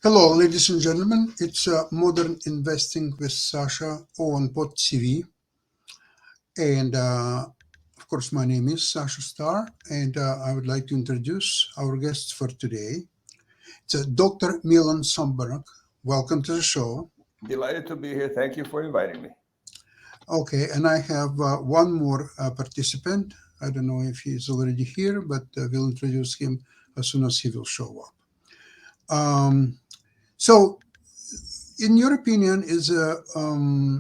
Hello, ladies and gentlemen. It's Modern Investing with Sasha on Pod TV. And of course, my name is Sasha Starr, and I would like to introduce our guests for today. It's Dr. Milan Sombarak. Welcome to the show. Delighted to be here. Thank you for inviting me. Okay, and I have one more participant. I don't know if he's already here, but we'll introduce him as soon as he will show up. So, in your opinion, is a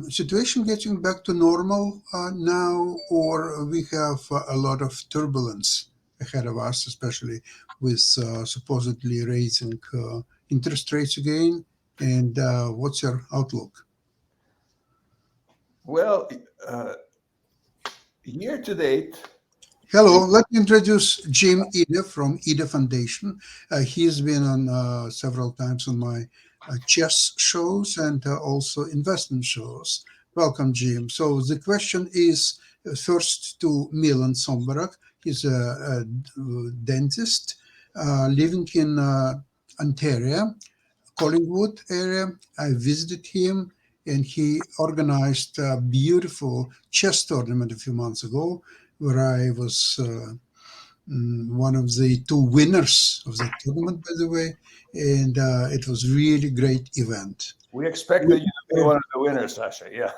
situation getting back to normal now, or we have a lot of turbulence ahead of us, especially with supposedly raising interest rates again? And what's your outlook? Well, uh, year to date, Hello, let me introduce Jim Eade from Eade Foundation. He's been on several times on my chess shows and also investment shows. Welcome, Jim. So the question is first to Milan Sombarak. He's a dentist living in Ontario, Collingwood area. I visited him and he organized a beautiful chess tournament a few months ago where I was one of the two winners of the tournament, by the way, and it was really great event. we expected you to be one of the winners, Sasha. Yeah.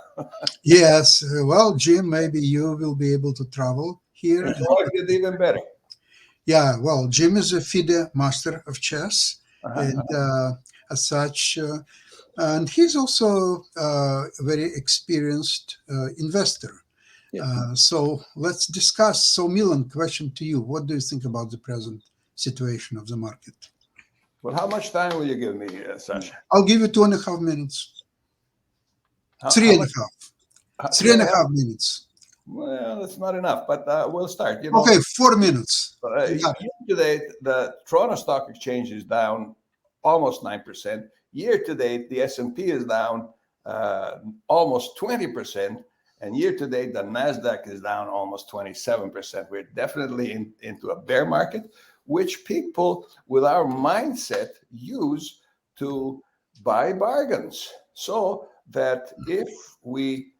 Yes, well, Jim, maybe you will be able to travel here. His wife did even better. Yeah, well, Jim is a FIDE master of chess, Uh-huh. and as such, and he's also a very experienced investor. Yeah. So let's discuss. So, Milan, question to you: what do you think about the present situation of the market? Well, how much time will you give me, Sasha? I'll give you 2.5 minutes. Three How and a much? half. Three Three and and a a half? half minutes. Well, it's not enough, but we'll start. Okay, 4 minutes. You Year got it. to date, the Toronto Stock Exchange is down almost 9%. Year to date, the S&P is down almost 20%. And year to date, the NASDAQ is down almost 27%. We're definitely into a bear market, which people with our mindset use to buy bargains. So that if we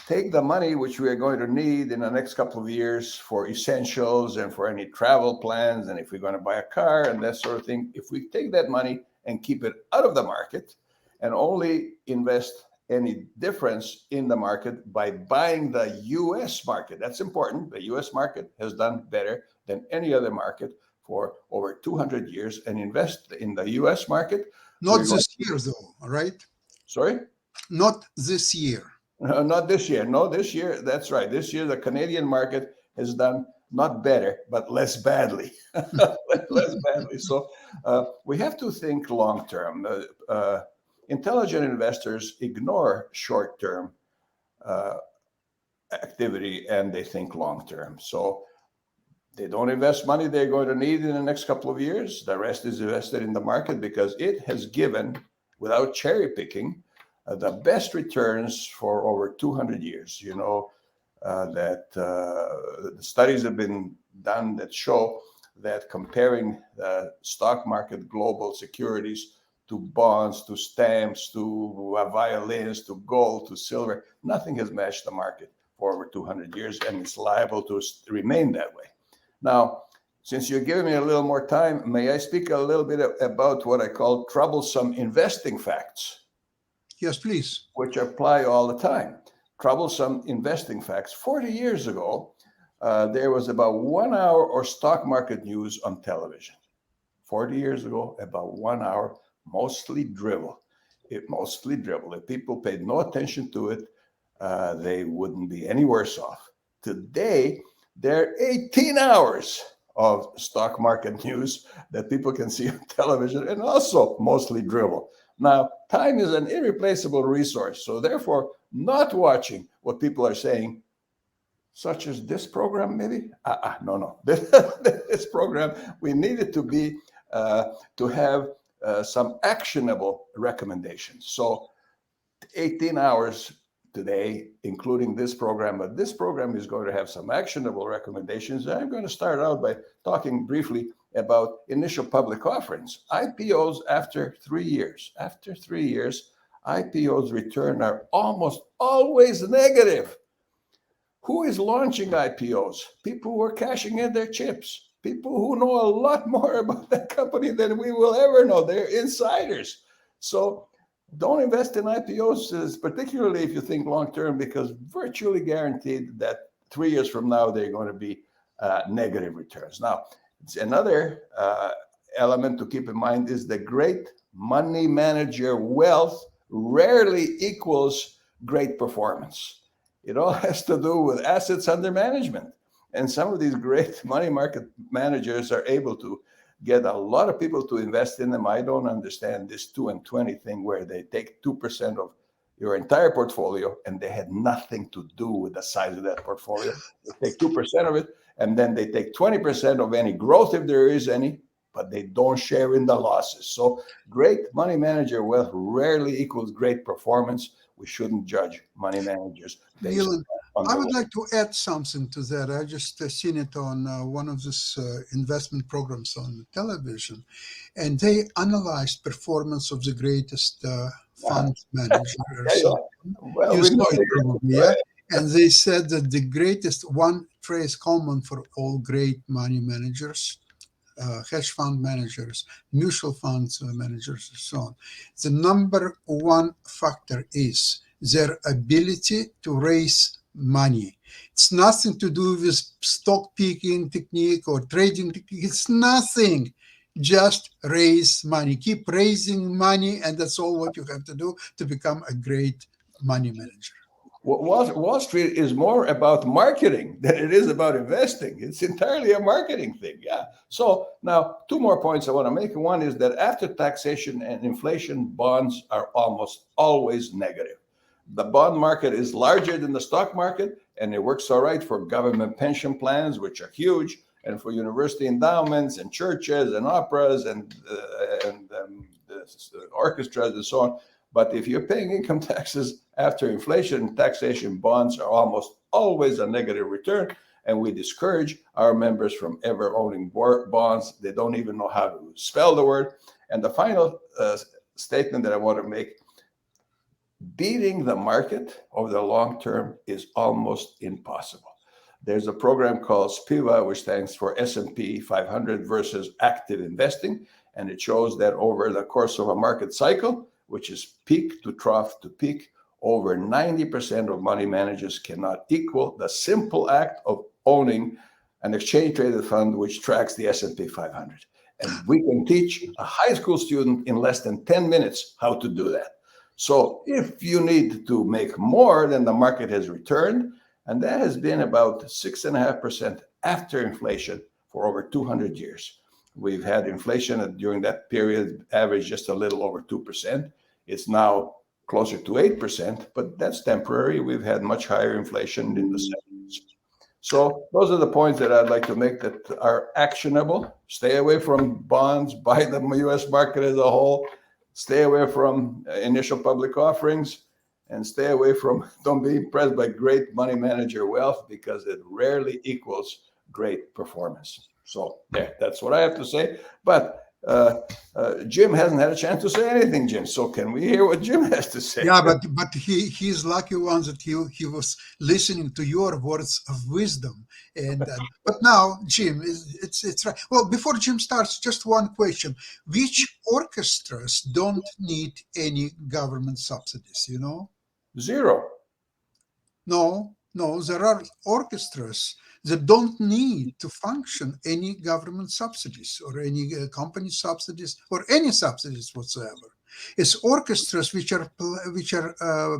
take the money which we are going to need in the next couple of years for essentials and for any travel plans, and if we're going to buy a car and that sort of thing, if we take that money and keep it out of the market and only invest any difference in the market by buying the US market, that's important. The US market has done better than any other market for over 200 years, and invest in the US market. Not this year, though. All right. Sorry? Not this year. Not this year. No, this year, that's right. This year, the Canadian market has done not better, but less badly. Less badly. So we have to think long term. Intelligent investors ignore short term uh, activity and they think long term. So they don't invest money they're going to need in the next couple of years. The rest is invested in the market because it has given, without cherry picking, the best returns for over 200 years. That the studies have been done that show that comparing the stock market global securities to bonds, to stamps, to violins, to gold, to silver, nothing has matched the market for over 200 years, and it's liable to remain that way. Now, since you're giving me a little more time, may I speak a little bit about what I call troublesome investing facts? Yes, please. Which apply all the time. Troublesome investing facts. 40 years ago, there was about 1 hour of stock market news on television. 40 years ago, about 1 hour, mostly drivel. Mostly drivel. If people paid no attention to it, they wouldn't be any worse off. Today, there are 18 hours of stock market news that people can see on television, and also mostly drivel. Now, time is an irreplaceable resource. So therefore, not watching what people are saying, such as this program, maybe? No. This program, we need it to be, to have some actionable recommendations. So 18 hours today, including this program, but this program is going to have some actionable recommendations. I'm going to start out by talking briefly about initial public offerings. IPOs after 3 years. After 3 years, IPOs return are almost always negative. Who is launching IPOs? People who are cashing in their chips. People who know a lot more about that company than we will ever know. They're insiders. So don't invest in IPOs, particularly if you think long term, because virtually guaranteed that 3 years from now, they're going to be negative returns. Now, it's another element to keep in mind is the great money manager wealth rarely equals great performance. It all has to do with assets under management. And some of these great money market managers are able to get a lot of people to invest in them. I don't understand this 2 and 20 thing where they take 2% of your entire portfolio and they had nothing to do with the size of that portfolio. They take 2% of it and then they take 20% of any growth if there is any, but they don't share in the losses. So great money manager wealth rarely equals great performance. We shouldn't judge money managers based Milan, on I their would like to add something to that. I just seen it on one of these investment programs on television, and they analyzed performance of the greatest fund manager or Yeah, yeah. something. Well, You we know saw it probably, yeah? it. And they said that the greatest one phrase common for all great money managers, hedge fund managers, mutual funds managers, and so on. The number one factor is their ability to raise money. It's nothing to do with stock picking technique or trading technique. It's nothing. Just raise money. Keep raising money, and that's all what you have to do to become a great money manager. Wall Street is more about marketing than it is about investing. It's entirely a marketing thing. Yeah. So now, two more points I want to make. One is that after taxation and inflation, bonds are almost always negative. The bond market is larger than the stock market, and it works all right for government pension plans, which are huge, and for university endowments and churches and operas and orchestras and so on. But if you're paying income taxes after inflation, taxation, bonds are almost always a negative return. And we discourage our members from ever owning bonds. They don't even know how to spell the word. And the final statement that I want to make, beating the market over the long term is almost impossible. There's a program called SPIVA, which stands for S&P 500 versus active investing. And it shows that over the course of a market cycle, which is peak to trough to peak, over 90% of money managers cannot equal the simple act of owning an exchange traded fund which tracks the S&P 500. And we can teach a high school student in less than 10 minutes how to do that. So if you need to make more than the market has returned, and that has been about 6.5% after inflation for over 200 years. We've had inflation during that period average just a little over 2%. It's now closer to 8%, but that's temporary. We've had much higher inflation in the 70s. So those are the points that I'd like to make that are actionable. Stay away from bonds, buy the U.S. market as a whole, stay away from initial public offerings, and stay away from, don't be impressed by great money manager wealth because it rarely equals great performance. So yeah, that's what I have to say. But Jim hasn't had a chance to say anything, Jim. So can we hear what Jim has to say? Yeah, but he's lucky one that he was listening to your words of wisdom. And but now, Jim, it's right. Well, before Jim starts, just one question: which orchestras don't need any government subsidies? You know? Zero. No, no, there are orchestras that don't need to function any government subsidies or any company subsidies or any subsidies whatsoever. It's orchestras which are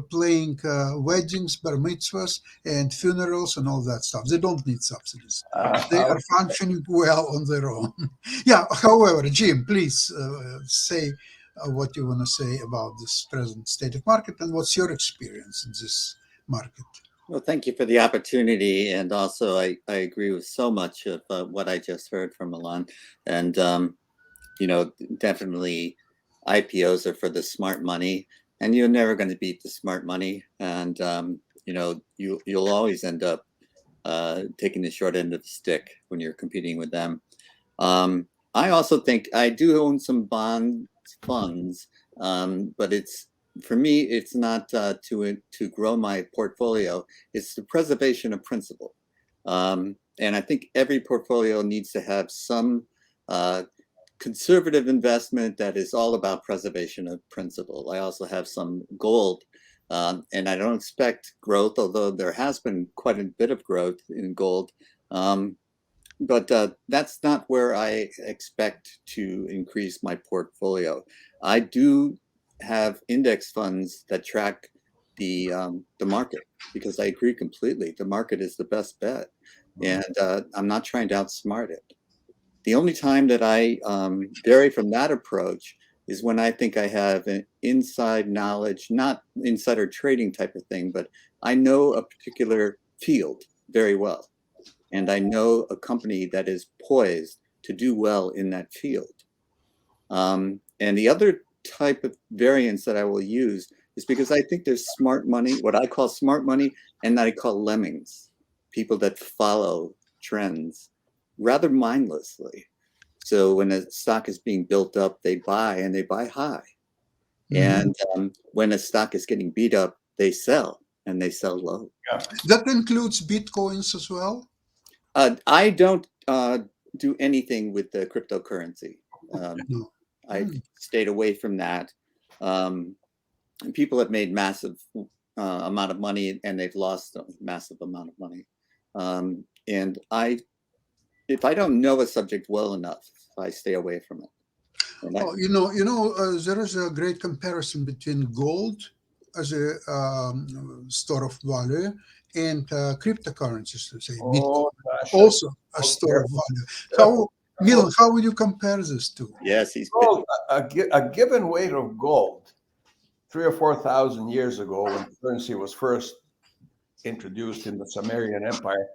playing weddings, bar mitzvahs, and funerals and all that stuff. They don't need subsidies. They are functioning well on their own. Yeah. However, Jim, please say what you want to say about this present state of market and what's your experience in this market. Well, thank you for the opportunity. And also, I agree with so much of what I just heard from Milan. And, definitely IPOs are for the smart money, and you're never going to beat the smart money. And, you'll always end up taking the short end of the stick when you're competing with them. I also think I do own some bond funds, but for me, it's not to grow my portfolio. It's the preservation of principle, and I think every portfolio needs to have some uh, conservative investment that is all about preservation of principle. I also have some gold, and I don't expect growth, although there has been quite a bit of growth in gold. Um, but that's not where I expect to increase my portfolio. I do have index funds that track the market because I agree completely. The market is the best bet, and I'm not trying to outsmart it. The only time that I vary from that approach is when I think I have an inside knowledge, not insider trading type of thing, but I know a particular field very well and I know a company that is poised to do well in that field. And the other type of variance that I will use is because I think there's smart money, what I call smart money, and that I call lemmings, people that follow trends rather mindlessly. So when a stock is being built up, they buy and they buy high. And when a stock is getting beat up, they sell and they sell low. Yeah. That includes Bitcoins as well? I don't do anything with the cryptocurrency. No. I've stayed away from that. And people have made massive amount of money and they've lost a massive amount of money. And if I don't know a subject well enough, I stay away from it. Oh, there is a great comparison between gold as a store of value and cryptocurrencies, let's say Bitcoin, Oh, gosh. also a store of value. How, Milan, how would you compare these two? Yes, Gold, a given weight of gold 3,000 or 4,000 years ago, when currency was first introduced in the Sumerian Empire,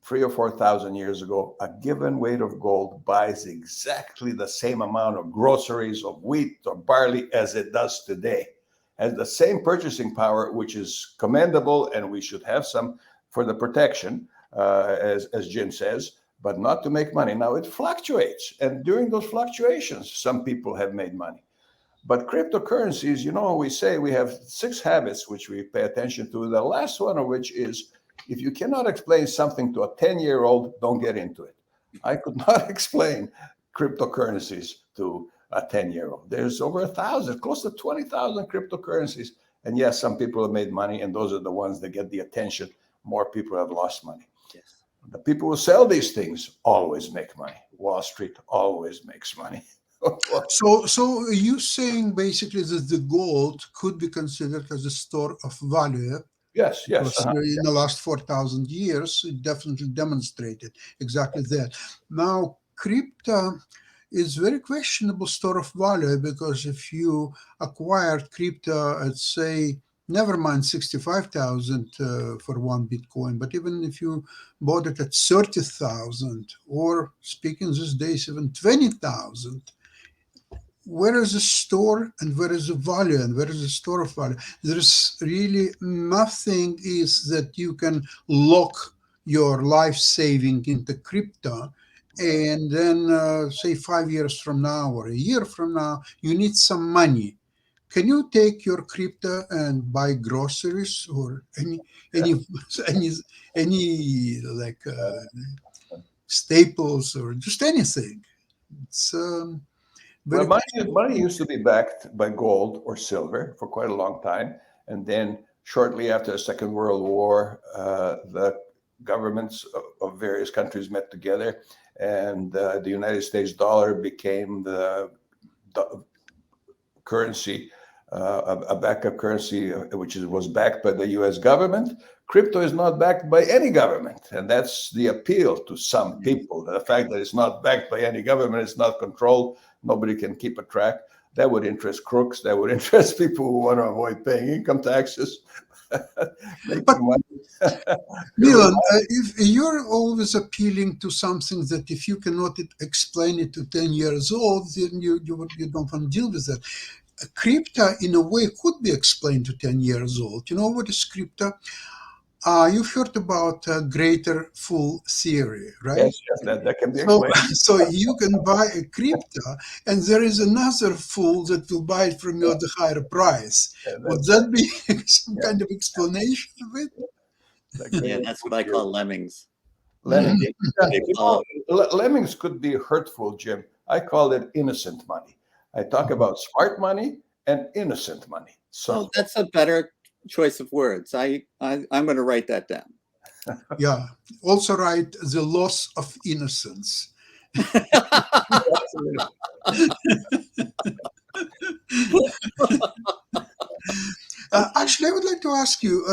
3,000 or 4,000 years ago, a given weight of gold buys exactly the same amount of groceries, of wheat or barley as it does today. Has the same purchasing power, which is commendable, and we should have some for the protection, as Jim says, but not to make money. Now it fluctuates, and during those fluctuations, some people have made money. But cryptocurrencies, we say we have 6 habits which we pay attention to. The last one of which is, if you cannot explain something to a 10-year-old, don't get into it. I could not explain cryptocurrencies to a 10-year-old. There's over 1,000, close to 20,000 cryptocurrencies. And yes, some people have made money, and those are the ones that get the attention. More people have lost money. yes. The people who sell these things always make money. Wall Street always makes money. So you saying basically that the gold could be considered as a store of value? Yes. Because in the last 4,000 years, it definitely demonstrated exactly that. Now, crypto is very questionable store of value, because if you acquired crypto at, say, never mind 65,000 for one Bitcoin, but even if you bought it at 30,000, or speaking these days, even 20,000, where is the store and where is the value and where is the store of value? There's really nothing is that you can lock your life saving into crypto, and then say 5 years from now or a year from now you need some money. Can you take your crypto and buy groceries or any any any like staples or just anything? It's Well, very money used to be backed by gold or silver for quite a long time. And then shortly after the Second World War, the governments of various countries met together, and the United States dollar became the currency, a backup currency, which was backed by the US government. Crypto is not backed by any government. And that's the appeal to some people. The fact that it's not backed by any government, it's not controlled, nobody can keep a track. That would interest crooks. That would interest people who want to avoid paying income taxes. But Milan, if you're always appealing to something that if you cannot explain it to 10 years old, then you don't want to deal with that. Crypto, in a way, could be explained to 10 years old. You know what is crypto? You've heard about greater fool theory, right? Yes, yes, that can be So, explained. so you can buy a crypto, and there is another fool that will buy it from you at a higher price. Would That's right. that be some Yeah, kind of explanation of it? the Yeah, great that's what I call lemmings. lemming. They, Yeah, they you follow. know, lemmings could be hurtful, Jim. I call it innocent money. I talk about smart money and innocent money. Oh, So that's a better choice of words. I'm going to write that down. Yeah. Also, write the loss of innocence. Actually, I would like to ask you.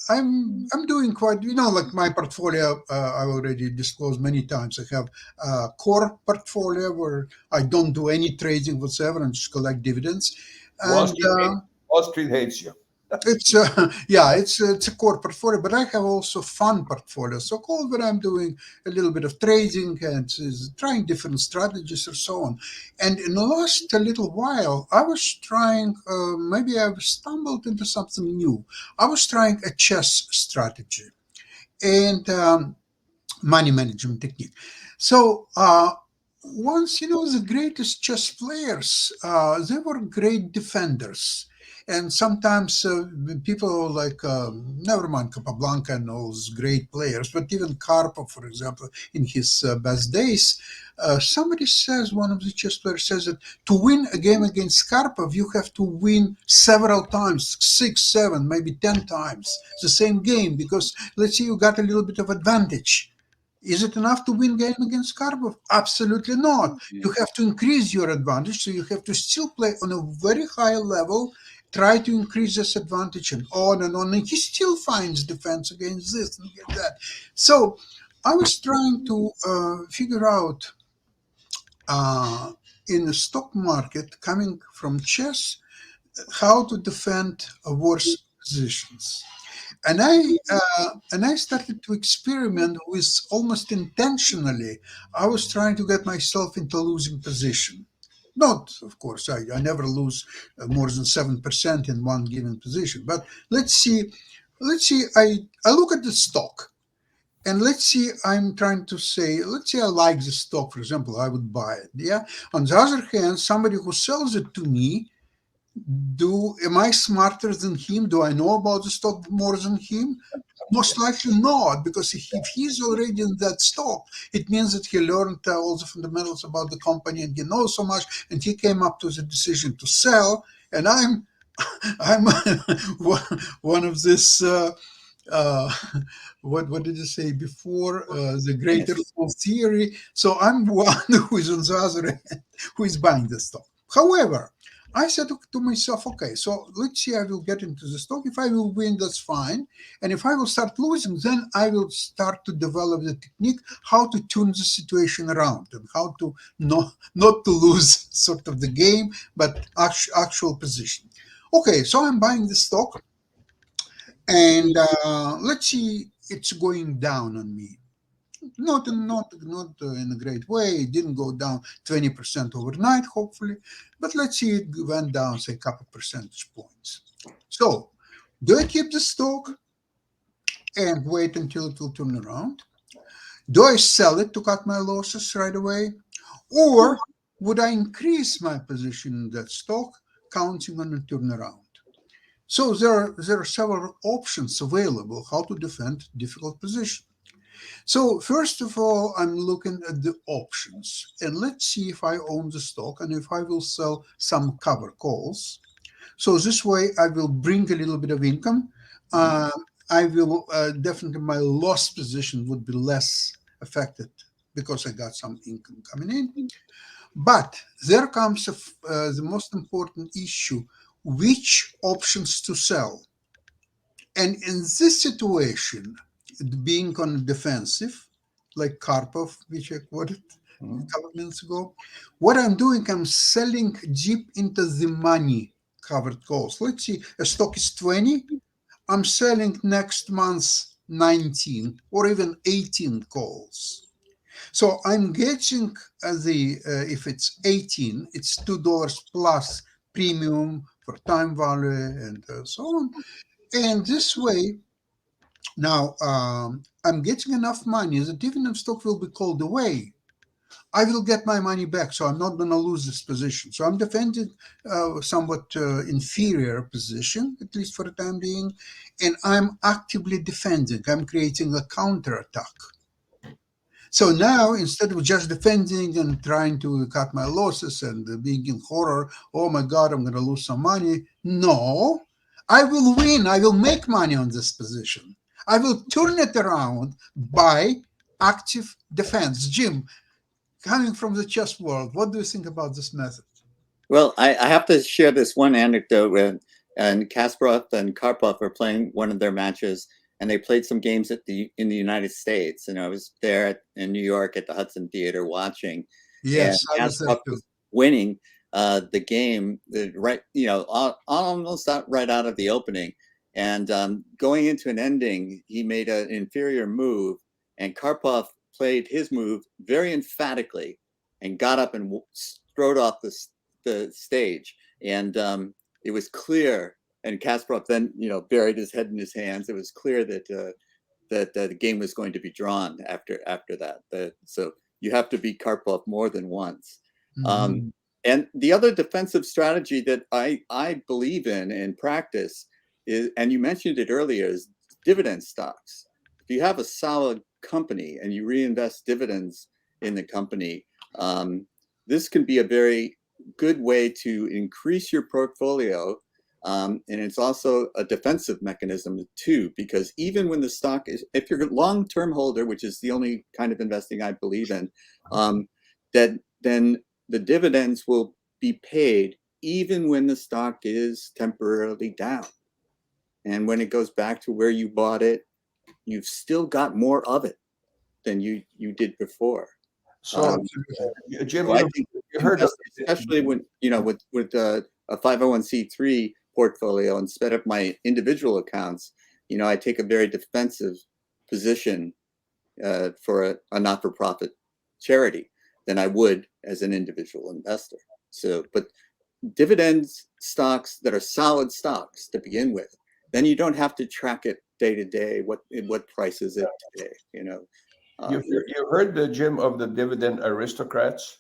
I'm doing quite. Like my portfolio. I already disclosed many times. I have a core portfolio where I don't do any trading whatsoever and just collect dividends. Wall And Street, Wall Street hates you. it's yeah, it's a core portfolio, but I have also fund portfolio, so called, where I'm doing a little bit of trading and trying different strategies or so on. And in the last a little while, I was trying. Maybe I've stumbled into something new. I was trying a chess strategy and money management technique. So once the greatest chess players, they were great defenders, and sometimes people like never mind Capablanca and all those great players, but even Karpov, for example, in his best days. Somebody says, one of the chess players says that to win a game against Karpov, you have to win several times, 6, 7, maybe 10 times the same game, because let's say you got a little bit of advantage. Is it enough to win game against Karpov? Absolutely not. Yeah. You have to increase your advantage, so you have to still play on a very high level, try to increase this advantage, and on and on. And he still finds defense against this and against that. So I was trying to figure out uh, in the stock market, coming from chess, how to defend worse positions. And I started to experiment with, almost intentionally. I was trying to get myself into losing position. Not, of course, I never lose more than 7% in one given position. But let's see, I look at the stock, and let's see, I'm trying to say, let's say I like the stock, for example, I would buy it. Yeah. On the other hand, somebody who sells it to me, do am I smarter than him? Do I know about the stock more than him? Most likely not, because if he's already in that stock, it means that he learned all the fundamentals about the company and he knows so much, and he came up to the decision to sell. And I'm one of this. Uh, what did you say before? The greater Yes. fool theory. So I'm one who is on the other end, who is buying the stock. However, I said to myself, okay, so let's see, I will get into the stock. If I will win, that's fine. And if I will start losing, then I will start to develop the technique how to tune the situation around and how to not to lose sort of the game, but actual position. Okay, so I'm buying the stock, and let's see, it's going down on me. Not in a great way. It didn't go down 20% overnight, hopefully, but let's see, it went down, say, a couple percentage points. So, do I keep the stock and wait until it will turn around? Do I sell it to cut my losses right away? Or would I increase my position in that stock, counting on a turnaround? So there are several options available how to defend difficult position. So first of all, I'm looking at the options, and let's see if I own the stock and if I will sell some cover calls. So this way, I will bring a little bit of income. Uh, I will definitely, my loss position would be less affected because I got some income coming in. But there comes the most important issue: which options to sell. And in this situation, being on the defensive, like Karpov, which I quoted a Mhm. couple of minutes ago, what I'm doing, I'm selling deep into the money covered calls. Let's see, a stock is 20, I'm selling next month 19 or even 18 calls. So I'm getting if it's 18, it's $2 plus premium for time value and so on. And this way, Now, I'm getting enough money. The dividend stock will be called away. I will get my money back, so I'm not going to lose this position. So I'm defending somewhat inferior position, at least for the time being, and I'm actively defending. I'm creating a counterattack. So now, instead of just defending and trying to cut my losses and being in horror, oh my God, I'm going to lose some money. No, I will win. I will make money on this position. I will turn it around by active defense. Jim, coming from the chess world, what do you think about this method? Well, I have to share this one anecdote with, and Kasparov and Karpov were playing one of their matches, and they played some games in the United States, and I was there in New York at the Hudson Theater watching, and Yes, I was there Kasparov too. was winning the game, right, almost right out of the opening, and going into an ending, he made an inferior move, and Karpov played his move very emphatically, and got up and strode off the stage, and it was clear. And Kasparov then, buried his head in his hands. It was clear that the game was going to be drawn after that. So you have to beat Karpov more than once. Mhm. And the other defensive strategy that I believe in practice is, and you mentioned it earlier, is dividend stocks. If you have a solid company and you reinvest dividends in the company, this can be a very good way to increase your portfolio. And it's also a defensive mechanism too, because even when the stock is, if you're a long-term holder, which is the only kind of investing I believe in, that then the dividends will be paid even when the stock is temporarily down. And when it goes back to where you bought it, you've still got more of it than you did before. So, Um, Absolutely. Jim, so I think you heard of invest, especially when with a 501c3 portfolio instead of my individual accounts, I take a very defensive position for a not-for-profit charity than I would as an individual investor. So, but dividends stocks that are solid stocks to begin with, then you don't have to track it day to day. What price is it today? you heard the Jim of the dividend aristocrats.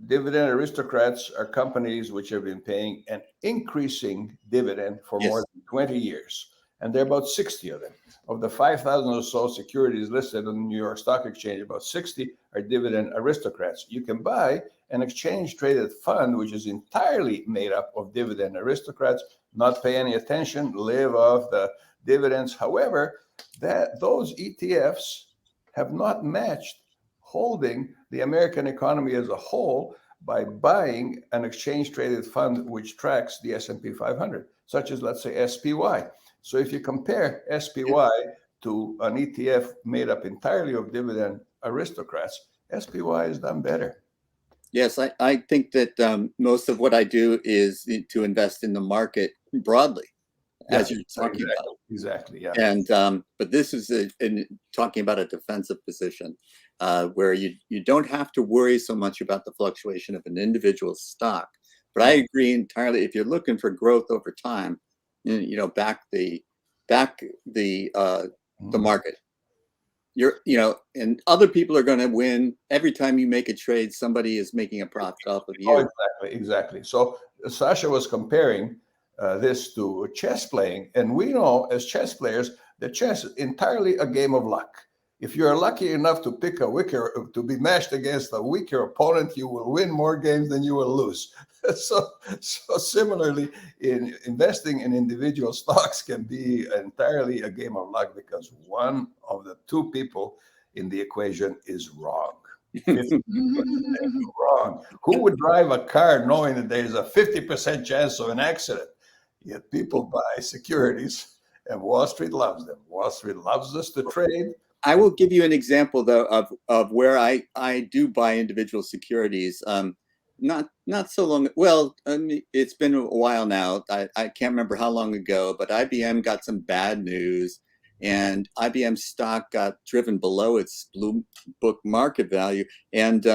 Dividend aristocrats are companies which have been paying an increasing dividend for more Yes. than 20 years. And there are about 60 of them. Of the 5,000 or so securities listed on the New York Stock Exchange, about 60 are dividend aristocrats. You can buy an exchange traded fund which is entirely made up of dividend aristocrats, not pay any attention, live off the dividends. However, that those ETFs have not matched holding the American economy as a whole by buying an exchange traded fund which tracks the S&P 500, such as, let's say, SPY. So if you compare SPY to an ETF made up entirely of dividend aristocrats, SPY has done better. Yes, I think that most of what I do is to invest in the market broadly, Yeah, as you're talking about. exactly. Yeah. And but this is talking about a defensive position where you don't have to worry so much about the fluctuation of an individual stock. But I agree entirely. If you're looking for growth over time, back the market. And other people are going to win every time you make a trade. Somebody is making a profit off of Oh, you. exactly. So Sasha was comparing this to chess playing, and we know as chess players that chess is entirely a game of luck. If you're lucky enough to pick to be matched against a weaker opponent, you will win more games than you will lose. so similarly, in investing in individual stocks can be entirely a game of luck because one of the two people in the equation is wrong. 50% wrong. Who would drive a car knowing that there's a 50% chance of an accident? Yet people buy securities, and Wall Street loves them. Wall Street loves us to trade. I will give you an example though of where I do buy individual securities. Not so long. Well, it's been a while now. I can't remember how long ago, but IBM got some bad news, and IBM stock got driven below its blue book market value. And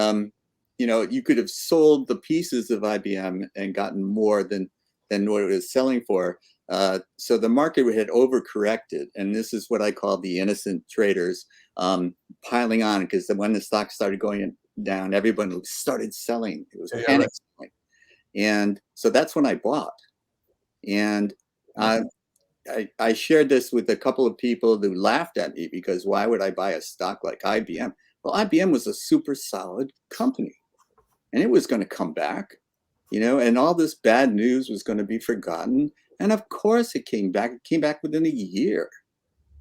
you could have sold the pieces of IBM and gotten more than what it was selling for. So the market had overcorrected, and this is what I call the innocent traders piling on, because when the stock started going down, everyone started selling. It was panic selling. And so that's when I bought. And I shared this with a couple of people who laughed at me, because why would I buy a stock like IBM? Well, IBM was a super solid company, and it was going to come back, and all this bad news was going to be forgotten. And of course it came back. It came back within a year.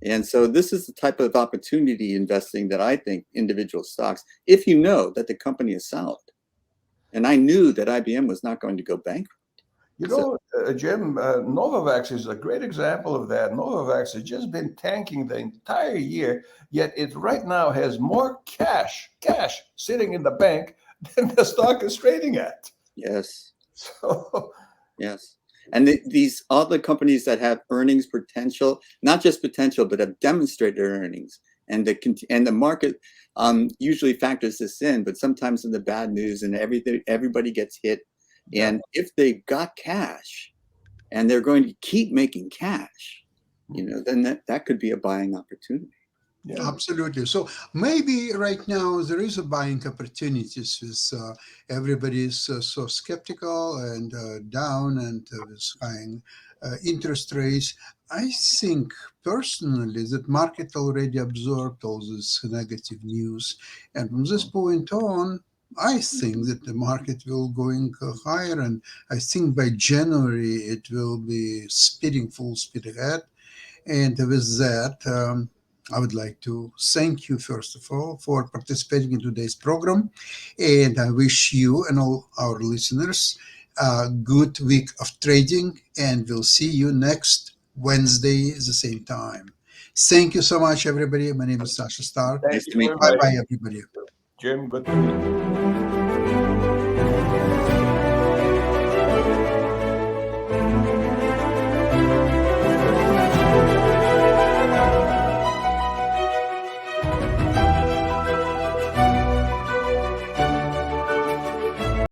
And so this is the type of opportunity investing that I think individual stocks, if you know that the company is solid. And I knew that IBM was not going to go bankrupt. Jim, Novavax is a great example of that. Novavax has just been tanking the entire year, yet it right now has more cash sitting in the bank than the stock is trading at. Yes. So, yes. And these all the companies that have earnings potential, not just potential, but have demonstrated earnings, and the market usually factors this in, but sometimes in the bad news and everybody gets hit. And if they got cash and they're going to keep making cash, then that could be a buying opportunity. Yeah. Absolutely. So maybe right now there is a buying opportunities with everybody's so skeptical and down, and with high interest rates. I think personally that market already absorbed all this negative news, and from this point on, I think that the market will going higher, and I think by January it will be speeding full speed ahead. And with that, I would like to thank you, first of all, for participating in today's program. And I wish you and all our listeners a good week of trading. And we'll see you next Wednesday at the same time. Thank you so much, everybody. My name is Sasha Starr. Nice to meet you. Bye-bye, everybody. Jim, good to meet you.